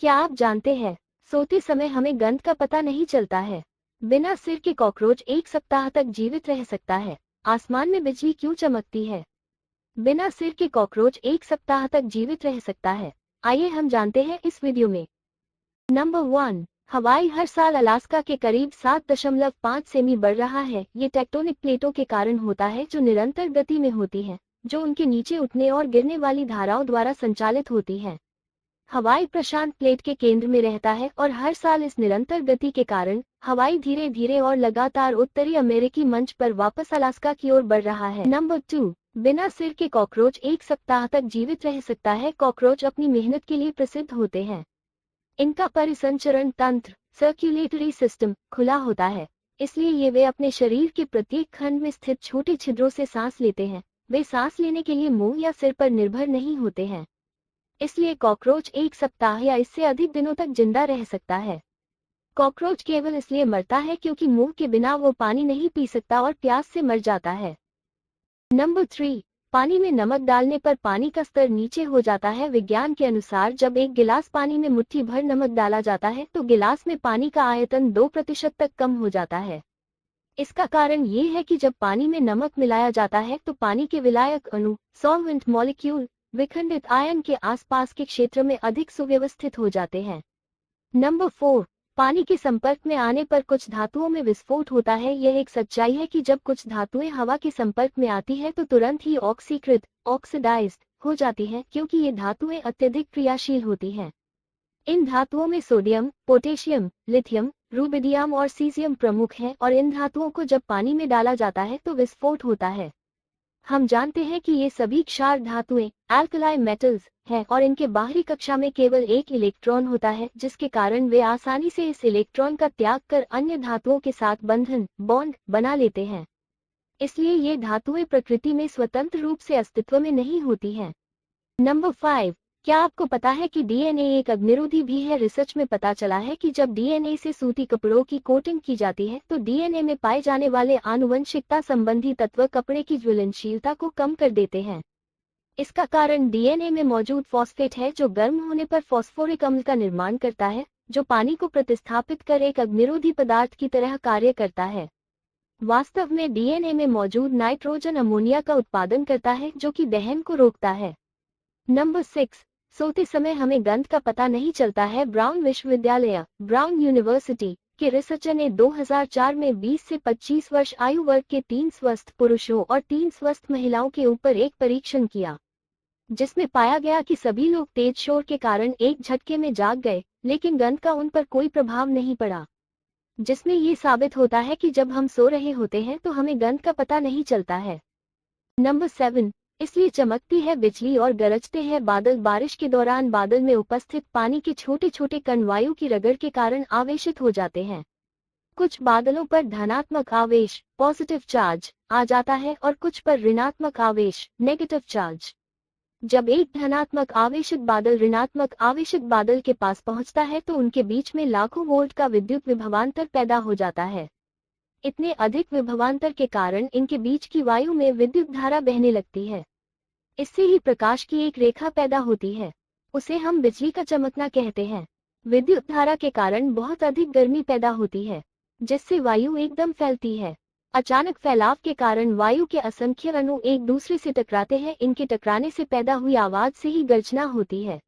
क्या आप जानते हैं, सोते समय हमें गंध का पता नहीं चलता है। बिना सिर के कॉकरोच 1 सप्ताह तक जीवित रह सकता है। आसमान में बिजली क्यों चमकती है? बिना सिर के कॉकरोच 1 सप्ताह तक जीवित रह सकता है। आइए हम जानते हैं इस वीडियो में। नंबर 1, हवाई हर साल अलास्का के करीब 7.5 सेमी बढ़ रहा है। ये टेक्टोनिक प्लेटों के कारण होता है जो निरंतर गति में होती हैं, जो उनके नीचे उठने और गिरने वाली धाराओं द्वारा संचालित होती हैं। हवाई प्रशांत प्लेट के केंद्र में रहता है और हर साल इस निरंतर गति के कारण हवाई धीरे धीरे और लगातार उत्तरी अमेरिकी मंच पर वापस अलास्का की ओर बढ़ रहा है। नंबर 2, बिना सिर के कॉकरोच 1 सप्ताह तक जीवित रह सकता है। कॉकरोच अपनी मेहनत के लिए प्रसिद्ध होते हैं। इनका परिसंचरण तंत्र सर्कुलेटरी सिस्टम खुला होता है, इसलिए वे अपने शरीर के प्रत्येक खंड में स्थित छोटे छिद्रों से सांस लेते हैं। वे सांस लेने के लिए मुंह या सिर पर निर्भर नहीं होते हैं, इसलिए कॉकरोच 1 सप्ताह या इससे अधिक दिनों तक जिंदा रह सकता है। कॉकरोच केवल इसलिए मरता है क्योंकि मुंह के बिना वो पानी नहीं पी सकता और प्यास से मर जाता है। नंबर 3, पानी में नमक डालने पर पानी का स्तर नीचे हो जाता है। विज्ञान के अनुसार जब एक गिलास पानी में मुट्ठी भर नमक डाला जाता है तो गिलास में पानी का आयतन 2% तक कम हो जाता है। इसका कारण ये है कि जब पानी में नमक मिलाया जाता है तो पानी के विलायक अणु सॉल्वेंट मॉलिक्यूल विखंडित आयन के आसपास के क्षेत्र में अधिक सुव्यवस्थित हो जाते हैं। नंबर 4, पानी के संपर्क में आने पर कुछ धातुओं में विस्फोट होता है। यह एक सच्चाई है कि जब कुछ धातुएं हवा के संपर्क में आती है तो तुरंत ही ऑक्सीकृत ऑक्सीडाइज्ड हो जाती हैं, क्योंकि ये धातुएं अत्यधिक क्रियाशील होती हैं। इन धातुओं में सोडियम, पोटेशियम, लिथियम, रुबिडियम और सीजियम प्रमुख हैं और इन धातुओं को जब पानी में डाला जाता है तो विस्फोट होता है। हम जानते हैं कि ये सभी क्षार धातुएं अल्कलाई मेटल्स हैं और इनके बाहरी कक्षा में केवल एक इलेक्ट्रॉन होता है, जिसके कारण वे आसानी से इस इलेक्ट्रॉन का त्याग कर अन्य धातुओं के साथ बंधन बॉन्ड बना लेते हैं। इसलिए ये धातुएं प्रकृति में स्वतंत्र रूप से अस्तित्व में नहीं होती हैं। नंबर 5, क्या आपको पता है कि डीएनए एक अग्निरोधी भी है? रिसर्च में पता चला है कि जब डीएनए से सूती कपड़ों की कोटिंग की जाती है तो डीएनए में पाए जाने वाले आनुवंशिकता संबंधी तत्व कपड़े की ज्वलनशीलता को कम कर देते हैं। इसका कारण डीएनए में मौजूद फॉस्फेट है, जो गर्म होने पर फॉस्फोरिक अम्ल का निर्माण करता है, जो पानी को प्रतिस्थापित कर एक अग्निरोधी पदार्थ की तरह कार्य करता है। वास्तव में डीएनए में मौजूद नाइट्रोजन अमोनिया का उत्पादन करता है, जो कि दहन को रोकता है। नंबर 6, सोते समय हमें गंध का पता नहीं चलता है। ब्राउन विश्वविद्यालय ब्राउन यूनिवर्सिटी के रिसर्चर ने 2004 में 20 से 25 वर्ष आयु वर्ग के 3 स्वस्थ पुरुषों और 3 स्वस्थ महिलाओं के ऊपर एक परीक्षण किया, जिसमें पाया गया कि सभी लोग तेज शोर के कारण एक झटके में जाग गए, लेकिन गंध का उन पर कोई प्रभाव नहीं पड़ा, जिसमें ये साबित होता है कि जब हम सो रहे होते हैं तो हमें गंध का पता नहीं चलता है। नंबर 7, इसलिए चमकती है बिजली और गरजते हैं बादल। बारिश के दौरान बादल में उपस्थित पानी के छोटे छोटे कण वायु की रगड़ के कारण आवेशित हो जाते हैं। कुछ बादलों पर धनात्मक आवेश पॉजिटिव चार्ज आ जाता है और कुछ पर ऋणात्मक आवेश नेगेटिव चार्ज। जब एक धनात्मक आवेशित बादल ऋणात्मक आवेशित बादल के पास पहुंचता है तो उनके बीच में लाखों वोल्ट का विद्युत विभवांतर पैदा हो जाता है। इतने अधिक विभवांतर के कारण इनके बीच की वायु में विद्युत धारा बहने लगती है। इससे ही प्रकाश की एक रेखा पैदा होती है, उसे हम बिजली का चमकना कहते हैं। विद्युत धारा के कारण बहुत अधिक गर्मी पैदा होती है, जिससे वायु एकदम फैलती है। अचानक फैलाव के कारण वायु के असंख्य अणु एक दूसरे से टकराते हैं। इनके टकराने से पैदा हुई आवाज से ही गर्जना होती है।